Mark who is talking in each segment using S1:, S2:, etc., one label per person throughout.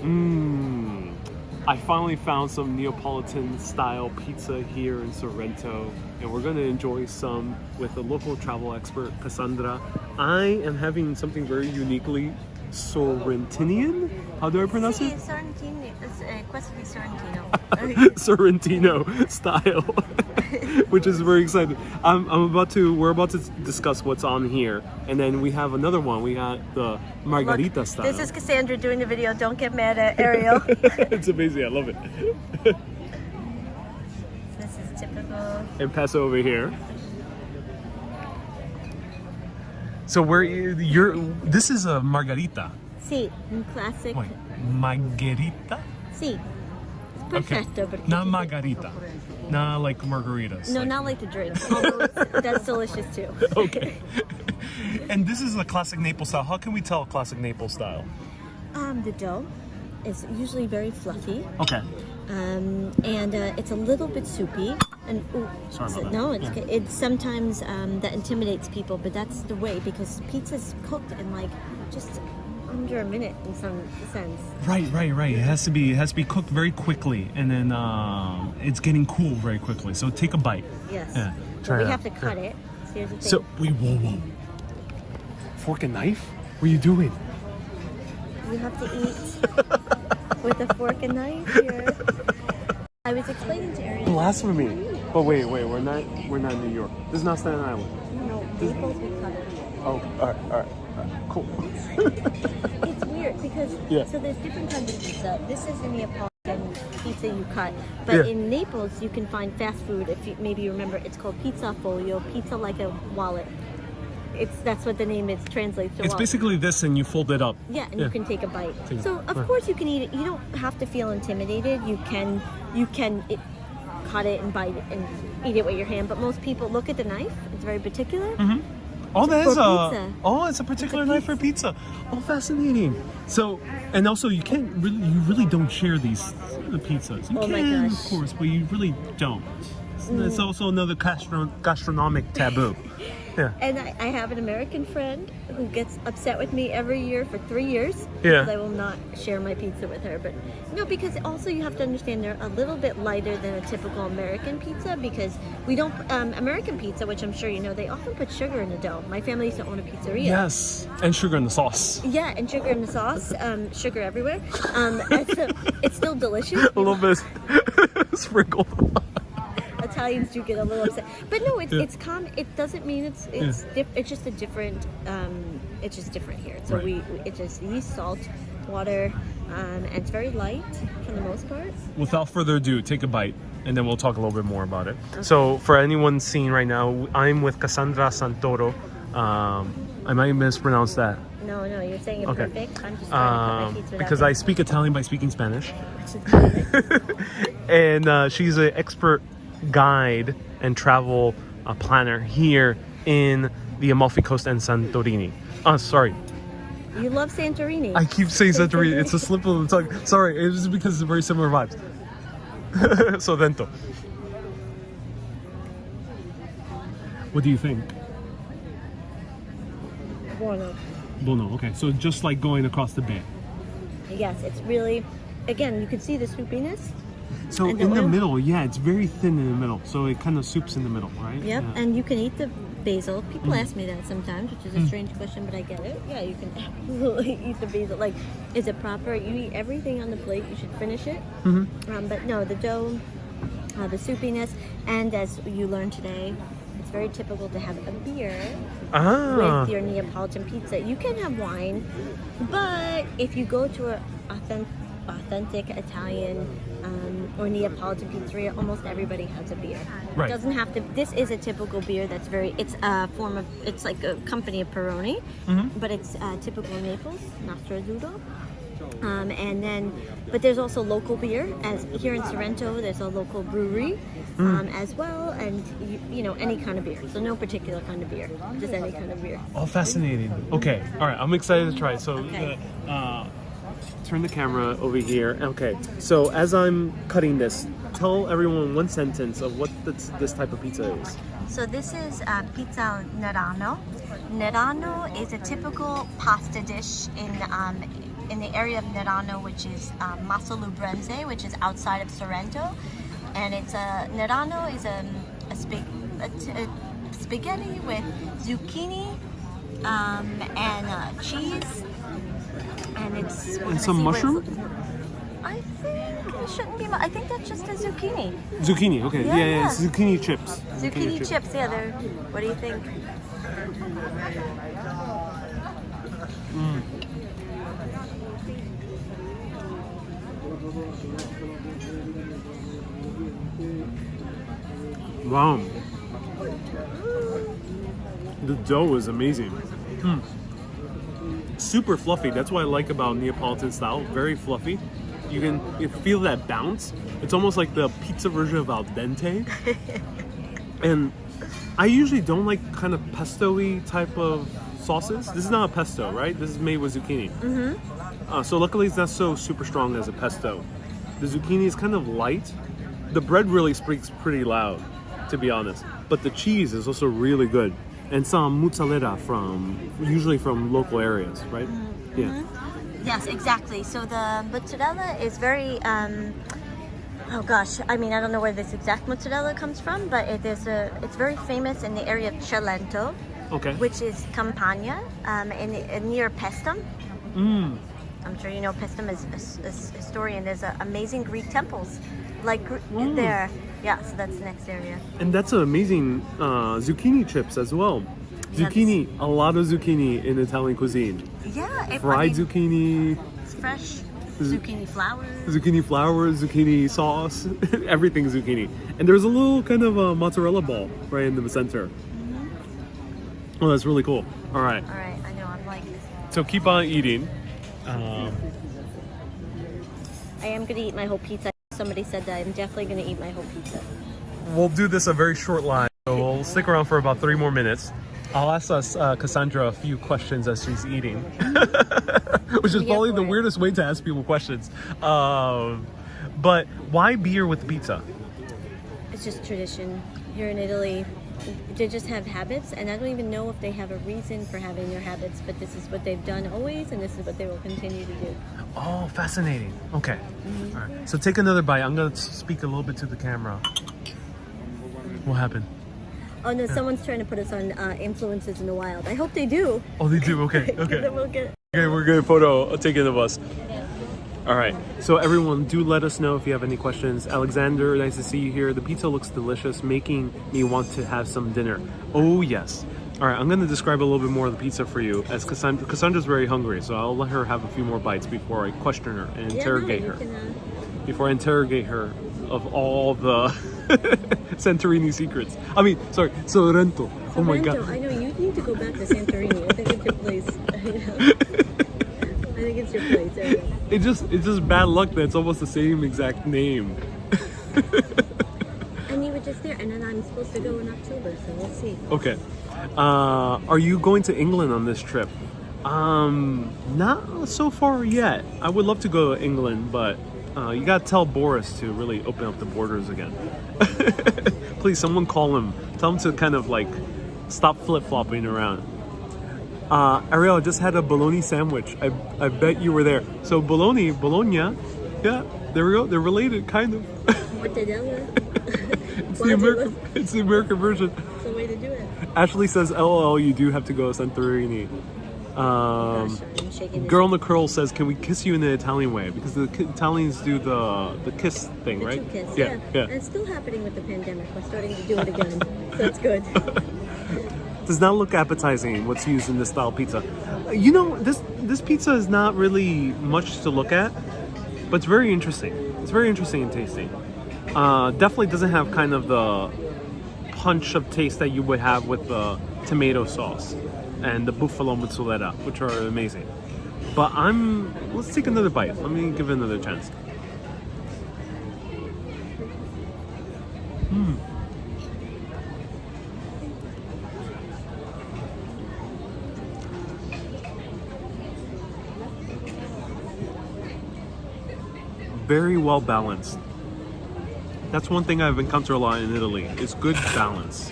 S1: I finally found some Neapolitan style pizza here in Sorrento, and we're gonna enjoy some with the local travel expert, Cassandra. I am having something very uniquely Sorrentinian. How do I pronounce it?
S2: Sorrentino, questo di Sorrentino.
S1: Sorrentino style, which is very exciting. We're about to discuss what's on here, and then we have another one. We got the margarita style.
S2: This is Cassandra doing the video. Don't get mad at Ariel.
S1: It's amazing. I love it.
S2: This is typical.
S1: And pass over here. So this is a margarita.
S2: Sì, un classic.
S1: Wait, margarita?
S2: Sì. Perfetto.
S1: Okay. Not margarita. Not like margaritas.
S2: No, not like the drink. Although that's delicious too.
S1: Okay. And this is a classic Naples style. How can we tell classic Naples style?
S2: The dough is usually very fluffy.
S1: Okay.
S2: And it's a little bit soupy. And
S1: Sorry about that.
S2: no, it's sometimes that intimidates people, but that's the way because pizza's cooked in like just under a minute in some sense.
S1: Right. It has to be cooked very quickly, and then it's getting cool very quickly. So take a bite.
S2: Yes.
S1: Yeah.
S2: But we have to cut it. So here's the thing.
S1: So whoa. Fork and knife? What are you doing?
S2: You have to eat with a fork and knife here. I was explaining to Ariel.
S1: Blasphemy. But wait, we're not in New York. This is not Staten Island.
S2: No, Naples we cut it.
S1: Oh, all right, cool.
S2: It's weird because so there's different kinds of pizza. This is the Neapolitan pizza you cut, but in Naples you can find fast food. If you maybe you remember, it's called pizza folio, pizza like a wallet. That's what the name is translates to.
S1: It's basically this, and you fold it up.
S2: Yeah, and you can take a bite. So of course you can eat it. You don't have to feel intimidated. You can cut it and bite it and eat it with your hand. But most people look at the knife. It's very particular.
S1: Mm-hmm. Oh, it's a particular knife for pizza. Oh, fascinating. So, and also you really don't share these pizzas. You can, of course, but you really don't. It's also another gastronomic taboo. Yeah.
S2: And I have an American friend who gets upset with me every year for 3 years
S1: Yeah.
S2: because I will not share my pizza with her. But no, because also you have to understand they're a little bit lighter than a typical American pizza because we don't American pizza, which I'm sure you know, they often put sugar in the dough. My family used to own a pizzeria.
S1: Yes, and sugar in the sauce.
S2: Yeah, and sugar in the sauce, sugar everywhere. It's still delicious.
S1: A little bit sprinkled.
S2: Italians do get a little upset, but no, it's common. It doesn't mean it's just a different. It's just different here. So it's just yeast, salt, water, and it's very light for the most part.
S1: Without further ado, take a bite, and then we'll talk a little bit more about it. Okay. So for anyone seeing right now, I'm with Cassandra Santoro. I might mispronounce that.
S2: No, you're saying it perfect. I'm just trying to cut my pizza
S1: because I speak Italian by speaking Spanish. And she's an expert guide and travel planner here in the Amalfi Coast and Santorini. Sorry.
S2: You love Santorini.
S1: I keep saying Santorini. It's a slip of the tongue. Sorry, it's just because it's very similar vibes. Sorrento. What do you think? Buono. Okay, so just like going across the bay.
S2: Yes, it's really, again, you can see the soupiness.
S1: So in the middle, it's very thin in the middle. So it kind of soups in the middle, right?
S2: Yep, yeah. And you can eat the basil. People ask me that sometimes, which is a strange question, but I get it. Yeah, you can absolutely eat the basil. Like, is it proper? You eat everything on the plate. You should finish it. But no, the dough, the soupiness, and as you learned today, it's very typical to have a beer with your Neapolitan pizza. You can have wine, but if you go to an authentic Italian or Neapolitan pizzeria, almost everybody has a beer. It doesn't have to. This is a typical beer that's it's a form of, it's like a company of Peroni, but it's typical in Naples, Nostro Azzurro. But there's also local beer. As here in Sorrento, there's a local brewery as well, and you know, any kind of beer. So no particular kind of beer, just any kind of beer.
S1: Oh, fascinating. Okay, all right, I'm excited to try it. So, turn the camera over here. Okay, so as I'm cutting this, tell everyone one sentence of what this type of pizza is.
S2: So this is pizza Nerano. Nerano is a typical pasta dish in in the area of Nerano, which is Massolubrense, which is outside of Sorrento, and it's Nerano is a spaghetti with zucchini and cheese, and it's
S1: and some mushroom.
S2: I think it shouldn't be. I think that's just a zucchini.
S1: Zucchini, okay, yeah. It's zucchini chips.
S2: Zucchini chips, yeah. They're. What do you think?
S1: Wow. The dough is amazing. Super fluffy. That's what I like about Neapolitan style. Very fluffy. You feel that bounce. It's almost like the pizza version of al dente. And I usually don't like kind of pesto-y type of sauces. This is not a pesto, right? This is made with zucchini. So luckily it's not so super strong as a pesto. The zucchini is kind of light. The bread really speaks pretty loud, to be honest. But the cheese is also really good. And some mozzarella usually from local areas, right? Yeah.
S2: Yes, exactly. So the mozzarella is very, oh gosh, I mean, I don't know where this exact mozzarella comes from, but it's very famous in the area of Sorrento, which is Campania, near Pestum. I'm sure you know Pestum is historian. There's amazing Greek temples, like there. Yeah, so that's the next area.
S1: And that's an amazing zucchini chips as well. Zucchini, a lot of zucchini in Italian cuisine.
S2: Yeah.
S1: Fried zucchini.
S2: It's fresh. Zucchini flowers.
S1: Zucchini flowers, zucchini sauce, everything zucchini. And there's a little kind of a mozzarella ball right in the center. Oh, that's really cool. All right.
S2: All right, I know, I'm like...
S1: So keep on eating.
S2: I am going to eat my whole pizza. Somebody said that I'm definitely going to eat my whole pizza.
S1: We'll do this a very short line, so we'll stick around for about 3 more minutes. I'll ask Cassandra a few questions as she's eating, which is probably the weirdest way to ask people questions. But why beer with pizza?
S2: It's just tradition. Here in Italy, they just have habits, and I don't even know if they have a reason for having their habits, but this is what they've done always, and this is what they will continue to do.
S1: Oh, fascinating. Okay. All right. So take another bite. I'm going to speak a little bit to the camera. What happened?
S2: Oh no, someone's trying to put us on influences in the wild. I hope they do.
S1: Oh, they do? Okay, okay.
S2: Then we'll get...
S1: Okay, we're getting a photo taken of us. All right, so everyone, do let us know if you have any questions. Alexander, nice to see you here. The pizza looks delicious, making me want to have some dinner. Oh, yes. All right, I'm going to describe a little bit more of the pizza for you, as Cassandra's very hungry, so I'll let her have a few more bites before I question her and interrogate her. Before I interrogate her of all the Santorini secrets. I mean, sorry, Sorrento. Oh my God.
S2: I know, you need to go back to Santorini. I think it's your place. I think it's your place. There you go.
S1: It's just bad luck that it's almost the same exact name.
S2: And you were just there, and then I'm supposed to go in October, so we'll see.
S1: Okay. Are you going to England on this trip? Not so far yet. I would love to go to England, but you gotta tell Boris to really open up the borders again. Please, someone call him. Tell him to kind of like stop flip-flopping around. Ariel, I just had a bologna sandwich. I bet you were there. So Bologna, yeah, there we go. They're related, kind of.
S2: Mortadella.
S1: It's the American version.
S2: It's the way to do it.
S1: Ashley says, LOL, you do have to go to Santorini. Girl in the Curl says, can we kiss you in the Italian way? Because the Italians do the kiss thing, right?
S2: The kiss,
S1: yeah.
S2: And it's still happening with the pandemic. We're starting to do it again. So it's good.
S1: Does not look appetizing what's used in this style pizza. You know, this pizza is not really much to look at, but it's very interesting. It's very interesting and tasty. Definitely doesn't have kind of the punch of taste that you would have with the tomato sauce and the buffalo mozzarella, which are amazing. But let's take another bite. Let me give it another chance. Very well balanced. That's one thing I've encountered a lot in Italy. It's good balance.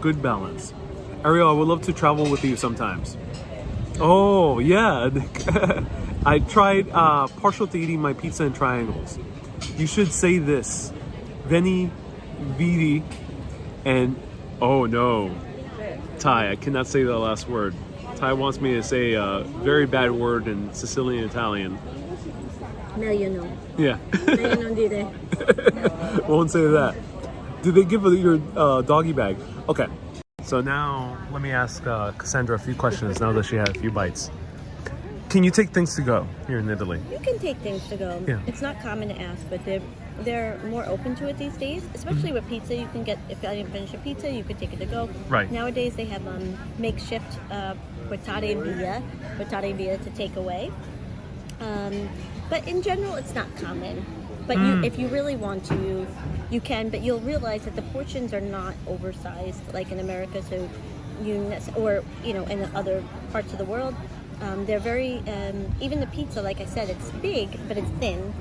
S1: Good balance. Ariel, I would love to travel with you sometimes. Oh, yeah. I tried partial to eating my pizza in triangles. You should say this. Veni, vidi, and oh no. Thai, I cannot say the last word. Thai wants me to say a very bad word in Sicilian Italian.
S2: Meglio no.
S1: Yeah.
S2: Meglio non dire.
S1: Won't say that. Did they give your doggy bag? Okay. So now let me ask Cassandra a few questions now that she had a few bites. Can you take things to go here in Italy?
S2: You can take things to go.
S1: Yeah.
S2: It's not common to ask, but they're more open to it these days. Especially with pizza, you can get, if I didn't finish a pizza, you could take it to go.
S1: Right.
S2: Nowadays they have makeshift portare via to take away. But in general, it's not common. But if you really want to, you can. But you'll realize that the portions are not oversized like in America. So or in other parts of the world, they're very. Even the pizza, like I said, it's big, but it's thin,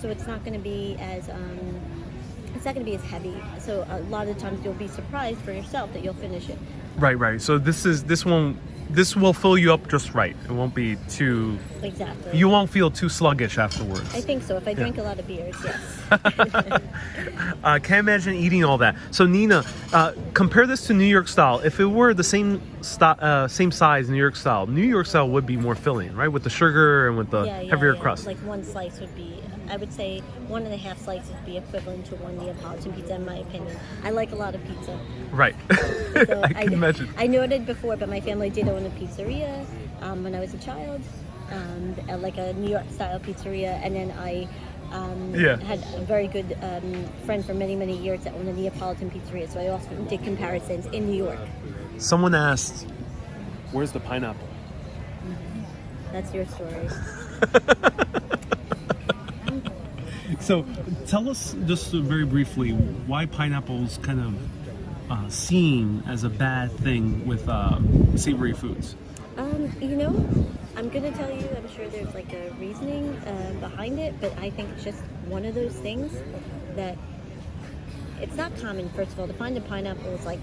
S2: so it's not going to be as. It's not going to be as heavy. So a lot of the times you'll be surprised for yourself that you'll finish it.
S1: Right. So this will fill you up just right. It won't be too...
S2: Exactly.
S1: You won't feel too sluggish afterwards.
S2: I think so. If I drink a lot of beers, yes.
S1: Can't imagine eating all that. So Nina, compare this to New York style. If it were the same size New York style would be more filling, right? With the sugar and with the heavier crust.
S2: Like one slice would be, I would say 1.5 slices would be equivalent to one Neapolitan pizza in my opinion. I like a lot of pizza.
S1: Right.
S2: So
S1: I can imagine.
S2: I noted before, but my family did own a pizzeria when I was a child, like a New York style pizzeria, and then I had a very good friend for many, many years that owned a Neapolitan pizzeria, so I often did comparisons in New York.
S1: Someone asked, where's the pineapple?
S2: That's your story.
S1: So tell us just very briefly why pineapple's kind of seen as a bad thing with savory foods.
S2: I'm gonna tell you, I'm sure there's like a reasoning behind it, but I think it's just one of those things that it's not common. First of all, to find a pineapple is like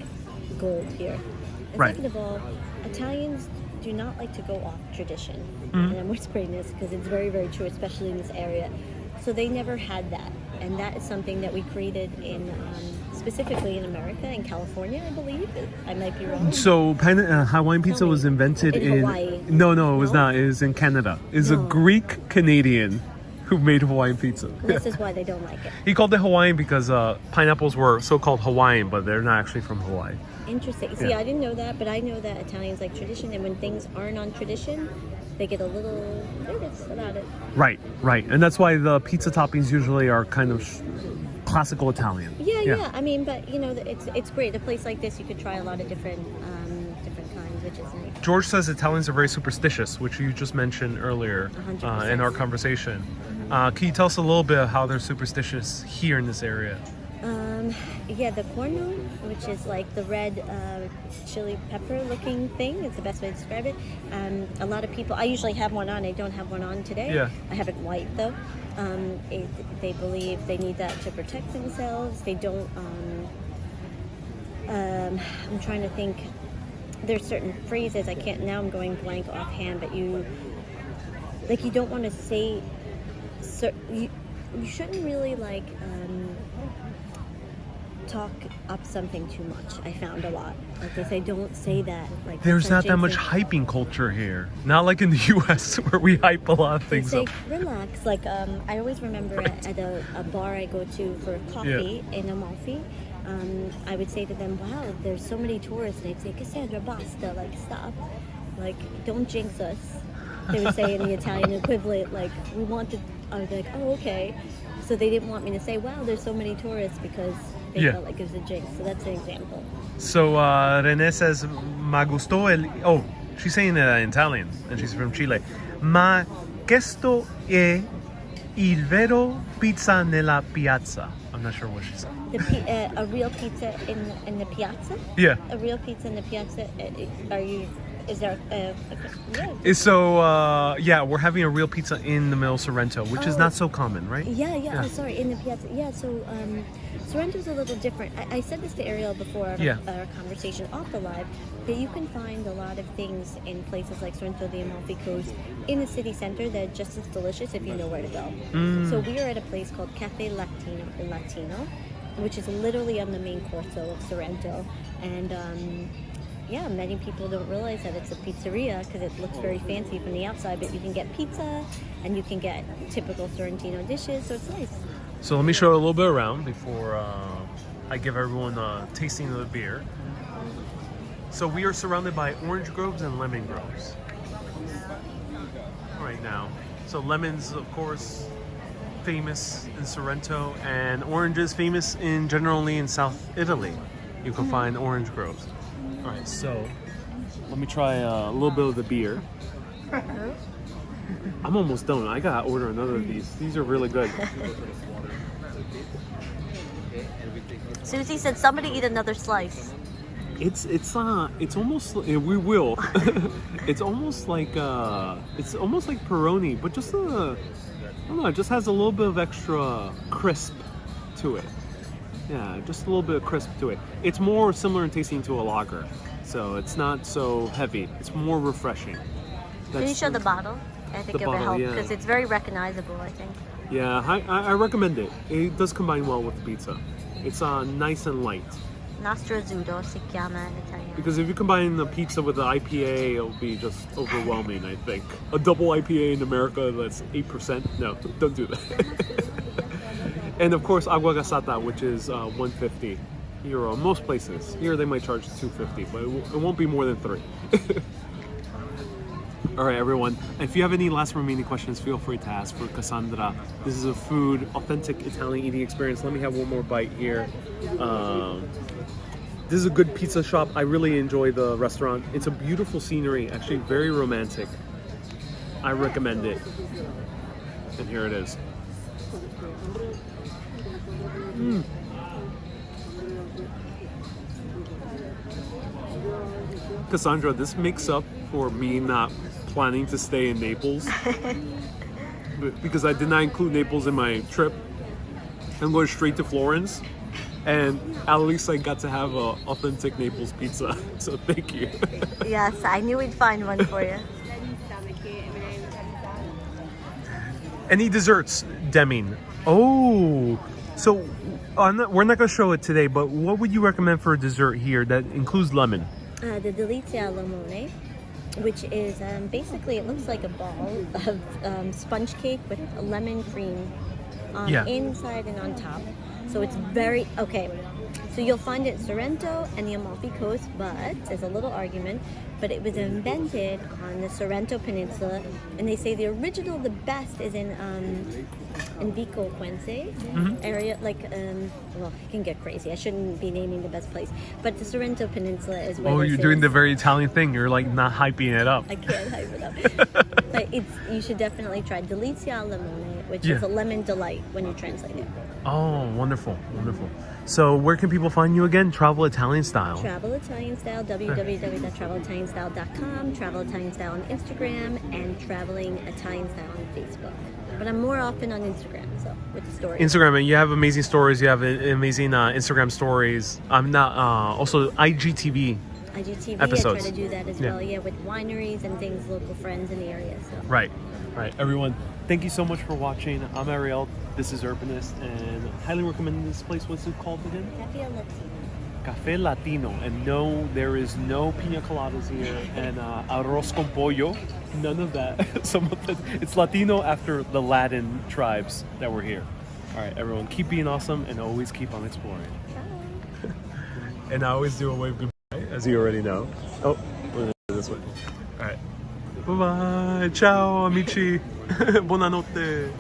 S2: gold here. And second of all, Italians do not like to go off tradition. And I'm whispering this because it's very, very true, especially in this area. So they never had that, and that is something that we created in specifically in America, in California, I believe. I might be wrong.
S1: So Hawaiian pizza was invented in
S2: Hawaii.
S1: No, it was not. It was in Canada. It's a Greek Canadian who made Hawaiian pizza.
S2: This is why they don't like it.
S1: He called it Hawaiian because pineapples were so-called Hawaiian, but they're not actually from Hawaii.
S2: Interesting. See, I didn't know that, but I know that Italians like tradition, and when things aren't on tradition, they get a little nervous about it. Right.
S1: And that's why the pizza toppings usually are kind of classical Italian.
S2: Yeah. I mean, but it's great. A place like this, you could try a lot of different kinds, which is nice.
S1: George says Italians are very superstitious, which you just mentioned earlier in our conversation. Can you tell us a little bit of how they're superstitious here in this area?
S2: The corno, which is like the red chili pepper looking thing, is the best way to describe it. A lot of people, I usually have one on, I don't have one on today. I have it white though. They believe they need that to protect themselves. They don't, I'm trying to think, there's certain phrases, I'm going blank offhand, but you don't want to say, you shouldn't really talk up something too much. I found a lot. Like they say, don't say that. Like
S1: there's not that much hyping culture here. Not like in the U.S. where we hype a lot of things up.
S2: Relax. Like I always remember at a bar I go to for coffee in Amalfi. I would say to them, "Wow, there's so many tourists." And I'd say, "Cassandra, basta. Like stop. Like don't jinx us." They would say in the Italian equivalent, like we want to. I was like, "Oh, okay." So they didn't want me to say, "Wow, there's so many tourists," because they felt like it was a jinx. So that's an example.
S1: So Renee says, "Ma gustò el." She's saying it in Italian, and she's from Chile. Ma questo è il vero pizza nella piazza. I'm not sure what she said.
S2: A real pizza in the piazza?
S1: Yeah.
S2: A real pizza in the piazza. Are you Is there yeah.
S1: So, yeah, we're having a real pizza in the middle of Sorrento, which is not so common, right?
S2: Yeah. Oh, sorry, in the piazza. Yeah, so Sorrento's a little different. I said this to Ariel before our conversation off the live, that you can find a lot of things in places like Sorrento, the Amalfi Coast, in the city center that are just as delicious if you know where to go. So we are at a place called Cafe Latino, which is literally on the main corso of Sorrento. And yeah, many people don't realize that it's a pizzeria because it looks very fancy from the outside, but you can get pizza and you can get typical Sorrentino dishes, so it's nice.
S1: So let me show you a little bit around before I give everyone a tasting of the beer. So we are surrounded by orange groves and lemon groves right now. So lemons, of course, famous in Sorrento, and oranges famous in generally in South Italy. You can find orange groves. All right, so let me try a little bit of the beer. I'm almost done. I gotta order another of these. These are really good.
S2: Susie said somebody eat another slice.
S1: It's almost, we will. It's almost like Peroni, but just I don't know, it just has a little bit of extra crisp to it. Yeah, just a little bit of crisp to it. It's more similar in tasting to a lager, so it's not so heavy. It's more refreshing.
S2: Can you show the bottle? I think it will help because it's very recognizable, I think.
S1: Yeah, I recommend it. It does combine well with the pizza. It's nice and light.
S2: Nostro Azzurro si chiama in Italian.
S1: Because if you combine the pizza with the IPA, it'll be just overwhelming, I think. A double IPA in America that's 8%? No, don't do that. And of course, agua gasata, which is €150. Most places. Here they might charge $2.50, but it won't be more than 3. All right, everyone. If you have any last remaining questions, feel free to ask for Cassandra. This is a food, authentic Italian eating experience. Let me have one more bite here. This is a good pizza shop. I really enjoy the restaurant. It's a beautiful scenery, actually very romantic. I recommend it. And here it is. Cassandra, this makes up for me not planning to stay in Naples because I did not include Naples in my trip. I'm going straight to Florence, and at least I got to have an authentic Naples pizza. So thank you.
S2: Yes, I knew we'd find one for you.
S1: Any desserts, Deming? Oh, so we're not going to show it today, but what would you recommend for a dessert here that includes lemon?
S2: The delizia al limone, which is basically, it looks like a ball of sponge cake with a lemon cream inside and on top. So it's very, so you'll find it in Sorrento and the Amalfi Coast, but there's a little argument, but it was invented on the Sorrento Peninsula, and they say the original, the best is in Vico Quince area, well, it can get crazy. I shouldn't be naming the best place, but the Sorrento Peninsula is where.
S1: Oh, you're doing the very Italian thing. You're like not hyping it up.
S2: I can't hype it up. But you should definitely try delizia al limone, which is a lemon delight when you translate it.
S1: Oh, wonderful, wonderful. So where can people find you again? Travel Italian Style.
S2: Travel Italian Style, www.travelitalianstyle.com, Travel Italian Style on Instagram, and Traveling Italian Style on Facebook. But I'm more often on Instagram, so with the stories.
S1: Instagram, and you have amazing stories. You have amazing Instagram stories. I'm not also IGTV.
S2: IGTV,
S1: episodes.
S2: I try to do that as well. Yeah, with wineries and things, local friends in the area. So.
S1: Right. Everyone, thank you so much for watching. I'm Ariel. This is Urbanist, and highly recommend this place. What's it called again? Cafe Latino. And no, there is no pina coladas here, and arroz con pollo. None of that. It's Latino after the Latin tribes that were here. All right, everyone, keep being awesome and always keep on exploring. And I always do a wave goodbye, as you already know. Oh, we're gonna do this way. All right. Bye bye. Ciao, amici. Buonanotte.